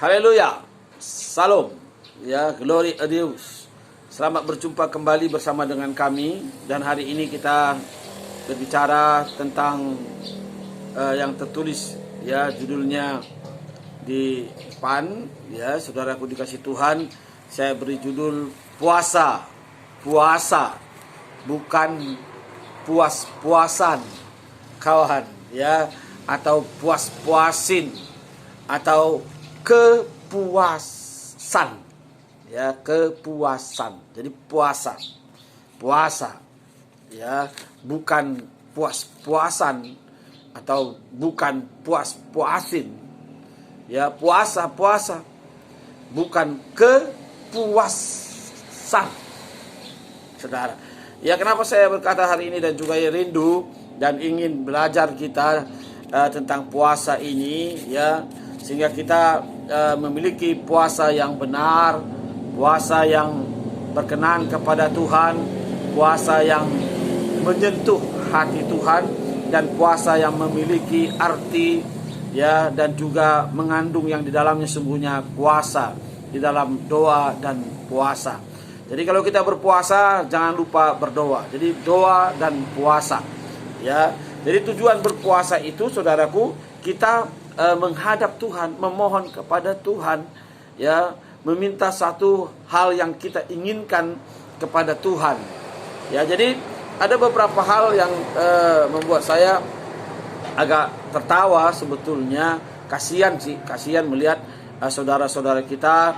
Haleluya. Salam. Ya, glory a Deus. Selamat berjumpa kembali bersama dengan kami, dan hari ini kita berbicara tentang yang tertulis ya, judulnya di depan ya, saudaraku dikasih Tuhan. Saya beri judul puasa. Puasa bukan puas-puasan, kawan ya, atau puas-puasin, atau kepuasan ya, kepuasan. Jadi puasa ya, bukan puas-puasan atau bukan puas-puasin ya. Puasa bukan kepuasan, saudara ya. Kenapa saya berkata hari ini dan juga rindu dan ingin belajar kita tentang puasa ini ya, sehingga kita memiliki puasa yang benar, puasa yang berkenan kepada Tuhan, puasa yang menyentuh hati Tuhan, dan puasa yang memiliki arti ya, dan juga mengandung yang di dalamnya sungguhnya kuasa di dalam doa dan puasa. Jadi kalau kita berpuasa jangan lupa berdoa. Jadi doa dan puasa ya. Jadi tujuan berpuasa itu, saudaraku, kita menghadap Tuhan, memohon kepada Tuhan ya, meminta satu hal yang kita inginkan kepada Tuhan ya. Jadi ada beberapa hal yang membuat saya agak tertawa sebetulnya. Kasihan melihat saudara-saudara kita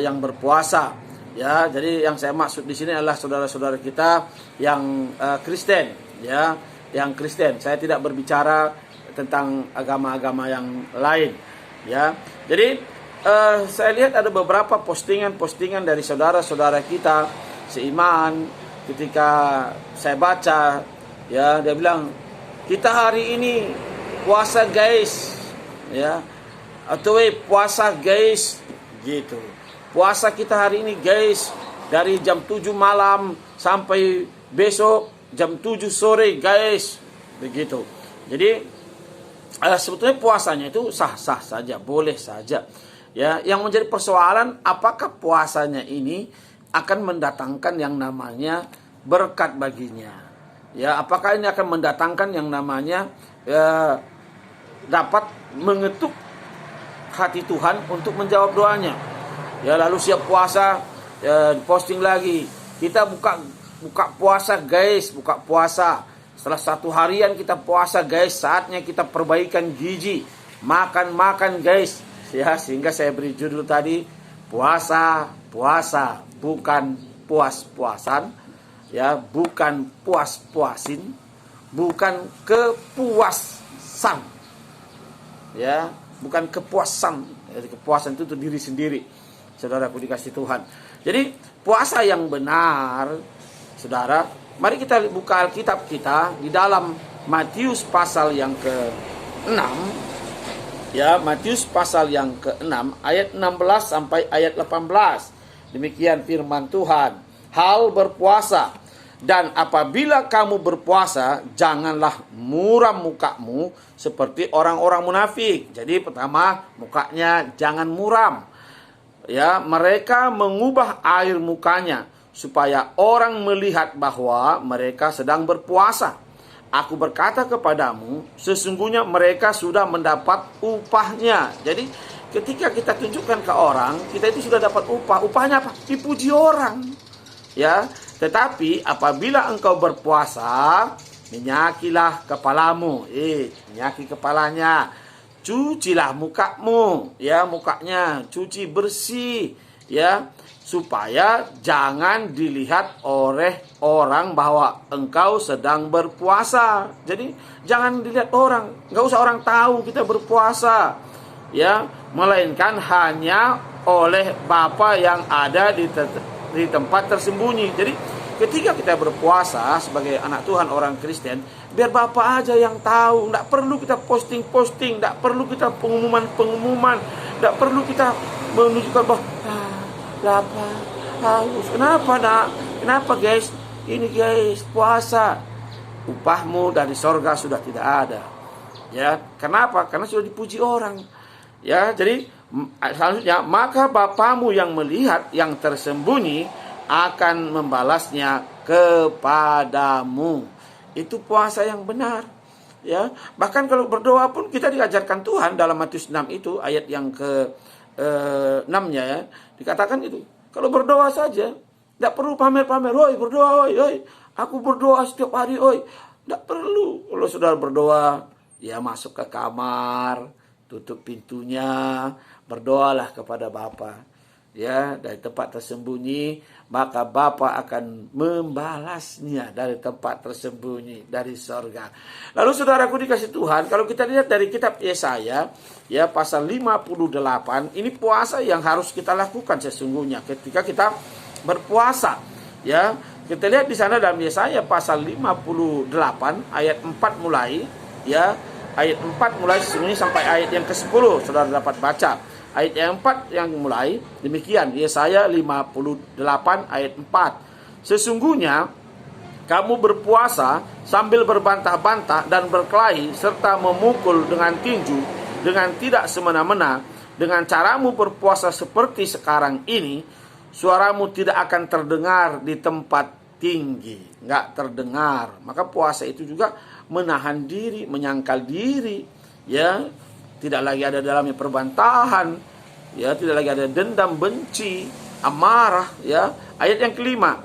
yang berpuasa ya. Jadi yang saya maksud di sini adalah saudara-saudara kita yang Kristen ya, yang Kristen. Saya tidak berbicara tentang agama-agama yang lain ya. Jadi saya lihat ada beberapa postingan dari saudara-saudara kita seiman. Ketika saya baca ya, dia bilang, kita hari ini puasa guys ya, atau puasa guys gitu. Puasa kita hari ini guys, dari jam 7 malam sampai besok jam 7 sore guys, begitu. Jadi sebetulnya puasanya itu sah-sah saja, boleh saja ya. Yang menjadi persoalan, apakah puasanya ini akan mendatangkan yang namanya berkat baginya ya? Apakah ini akan mendatangkan yang namanya dapat mengetuk hati Tuhan untuk menjawab doanya ya? Lalu siap puasa posting lagi, kita buka puasa guys, buka puasa. Setelah 1 harian kita puasa guys, saatnya kita perbaikan gizi, makan guys ya. Sehingga saya beri judul tadi, puasa bukan puas-puasan ya, bukan puas-puasin, bukan kepuasan ya, bukan kepuasan. Jadi kepuasan itu untuk diri sendiri, saudaraku dikasih Tuhan. Jadi puasa yang benar, saudara, mari kita buka Alkitab kita di dalam Matius pasal yang ke-6 ya, Matius pasal yang ke-6 ayat 16 sampai ayat 18. Demikian firman Tuhan. Hal berpuasa, dan apabila kamu berpuasa, janganlah muram mukamu seperti orang-orang munafik. Jadi pertama, mukanya jangan muram ya. Mereka mengubah air mukanya supaya orang melihat bahwa mereka sedang berpuasa. Aku berkata kepadamu, sesungguhnya mereka sudah mendapat upahnya. Jadi ketika kita tunjukkan ke orang, kita itu sudah dapat upah. Upahnya apa? Dipuji orang ya. Tetapi apabila engkau berpuasa, minyakilah kepalamu. Minyaki kepalanya. Cucilah mukamu ya, mukanya cuci bersih ya, supaya jangan dilihat oleh orang bahwa engkau sedang berpuasa. Jadi jangan dilihat orang, nggak usah orang tahu kita berpuasa ya, melainkan hanya oleh Bapa yang ada di tempat tersembunyi. Jadi ketika kita berpuasa sebagai anak Tuhan, orang Kristen, biar Bapa aja yang tahu. Nggak perlu kita posting, nggak perlu kita pengumuman, nggak perlu kita menunjukkan bahwa lapar, haus. Kenapa nak? Kenapa guys? Ini guys, puasa. Upahmu dari sorga sudah tidak ada. Ya, kenapa? Karena sudah dipuji orang. Ya, jadi selanjutnya, maka Bapamu yang melihat yang tersembunyi akan membalasnya kepadamu. Itu puasa yang benar. Ya, bahkan kalau berdoa pun kita diajarkan Tuhan dalam Matius 6 itu ayat yang ke 6-nya ya, dikatakan itu. Kalau berdoa saja, tidak perlu pamer-pamer. Oi, berdoa, oi. Aku berdoa setiap hari, oi. Tidak perlu. Kalau sudah berdoa, ya masuk ke kamar, tutup pintunya, berdoalah kepada Bapa. Ya, dari tempat tersembunyi, maka Bapa akan membalasnya dari tempat tersembunyi, dari sorga. Lalu saudaraku dikasih Tuhan, kalau kita lihat dari kitab Yesaya, ya pasal 58, ini puasa yang harus kita lakukan sesungguhnya ketika kita berpuasa. Ya, kita lihat di sana dalam Yesaya pasal 58 ayat 4 mulai, ya, ayat 4 mulai sesungguhnya sampai ayat yang ke-10, saudara dapat baca. Ayat yang 4 yang mulai demikian, Yesaya 58 ayat 4. Sesungguhnya kamu berpuasa sambil berbantah-bantah dan berkelahi serta memukul dengan tinju dengan tidak semena-mena. Dengan caramu berpuasa seperti sekarang ini, suaramu tidak akan terdengar di tempat tinggi, nggak terdengar. Maka puasa itu juga menahan diri, menyangkal diri, ya. Tidak lagi ada dalamnya perbantahan, ya, tidak lagi ada dendam, benci, amarah, ya. Ayat yang kelima,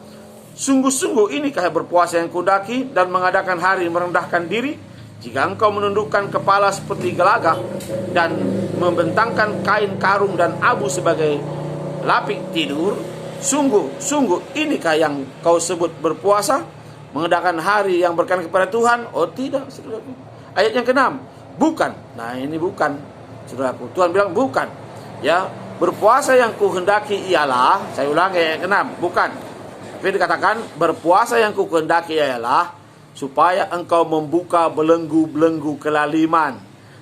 sungguh-sungguh inikah berpuasa yang kudaki dan mengadakan hari merendahkan diri, jika engkau menundukkan kepala seperti gelagah dan membentangkan kain karung dan abu sebagai lapik tidur, sungguh inikah yang kau sebut berpuasa, mengadakan hari yang berkenan kepada Tuhan? Oh tidak, saudaraku. Ayat yang keenam, bukan. Nah ini bukan, saudaraku. Tuhan bilang bukan. Ya, berpuasa yang kuhendaki ialah, saya ulangi ayat yang keenam, bukan. Tapi dikatakan berpuasa yang kuhendaki ialah supaya engkau membuka belenggu-belenggu kelaliman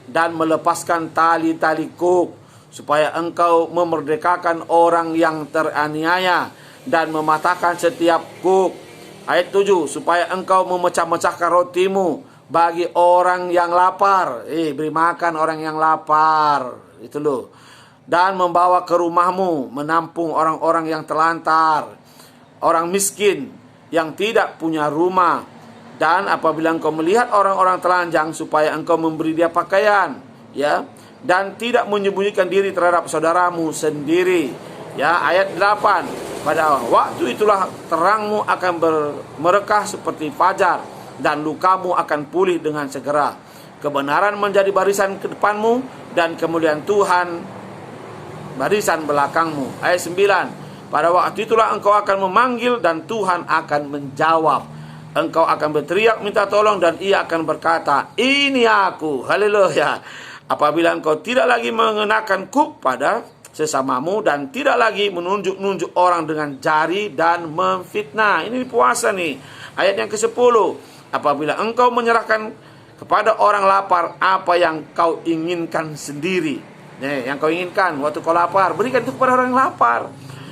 dan melepaskan tali-tali kuk, supaya engkau memerdekakan orang yang teraniaya dan mematahkan setiap kuk. Ayat 7, supaya engkau memecah-mecahkan rotimu bagi orang yang lapar. Beri makan orang yang lapar. Itu loh. Dan membawa ke rumahmu, menampung orang-orang yang terlantar, orang miskin yang tidak punya rumah. Dan apabila engkau melihat orang-orang telanjang, supaya engkau memberi dia pakaian, ya, dan tidak menyembunyikan diri terhadap saudaramu sendiri. Ya, ayat 8. Pada waktu itulah terangmu akan merekah seperti fajar, dan lukamu akan pulih dengan segera. Kebenaran menjadi barisan ke depanmu, dan kemuliaan Tuhan barisan belakangmu. Ayat 9. Pada waktu itulah engkau akan memanggil dan Tuhan akan menjawab. Engkau akan berteriak minta tolong dan ia akan berkata, ini aku. Haleluya. Apabila engkau tidak lagi mengenakan kuk pada sesamamu dan tidak lagi menunjuk-nunjuk orang dengan jari dan memfitnah. Ini puasa nih. Ayat yang ke-10. Apabila engkau menyerahkan kepada orang lapar apa yang kau inginkan sendiri. Nih, yang kau inginkan waktu kau lapar, berikan itu kepada orang yang lapar.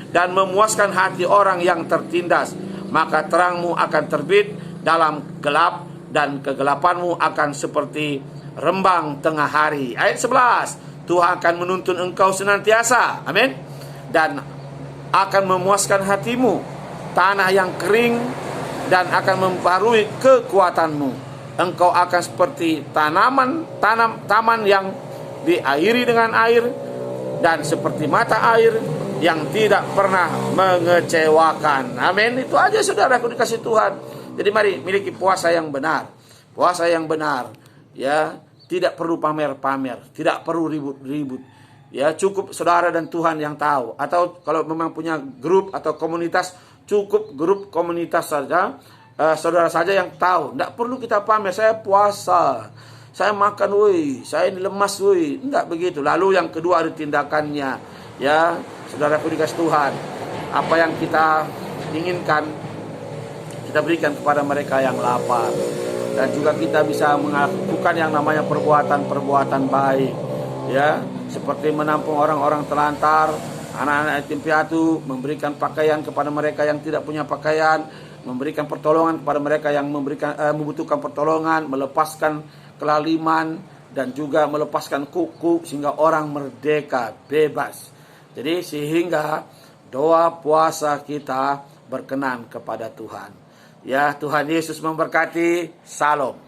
Dan memuaskan hati orang yang tertindas. Maka terangmu akan terbit dalam gelap dan kegelapanmu akan seperti rembang tengah hari. Ayat 11. Tuhan akan menuntun engkau senantiasa. Amin. Dan akan memuaskan hatimu, tanah yang kering, dan akan membarui kekuatanmu. Engkau akan seperti taman yang diairi dengan air, dan seperti mata air yang tidak pernah mengecewakan. Amin. Itu aja saudaraku dikasih Tuhan. Jadi mari miliki puasa yang benar. Puasa yang benar, ya. Tidak perlu pamer-pamer, tidak perlu ribut-ribut. Ya, cukup saudara dan Tuhan yang tahu. Atau kalau memang punya grup atau komunitas, cukup grup komunitas saja, saudara saja yang tahu. Tidak perlu kita pamer, saya puasa, saya makan, saya ini lemas, Tidak begitu. Lalu yang kedua ada tindakannya. Ya, saudaraku dikasih Tuhan, apa yang kita inginkan, kita berikan kepada mereka yang lapar. Dan juga kita bisa melakukan yang namanya perbuatan-perbuatan baik, ya, seperti menampung orang-orang telantar, anak-anak yatim piatu, memberikan pakaian kepada mereka yang tidak punya pakaian, memberikan pertolongan kepada mereka yang membutuhkan pertolongan, melepaskan kelaliman, dan juga melepaskan kuku sehingga orang merdeka, bebas. Jadi sehingga doa puasa kita berkenan kepada Tuhan. Ya, Tuhan Yesus memberkati. Salam.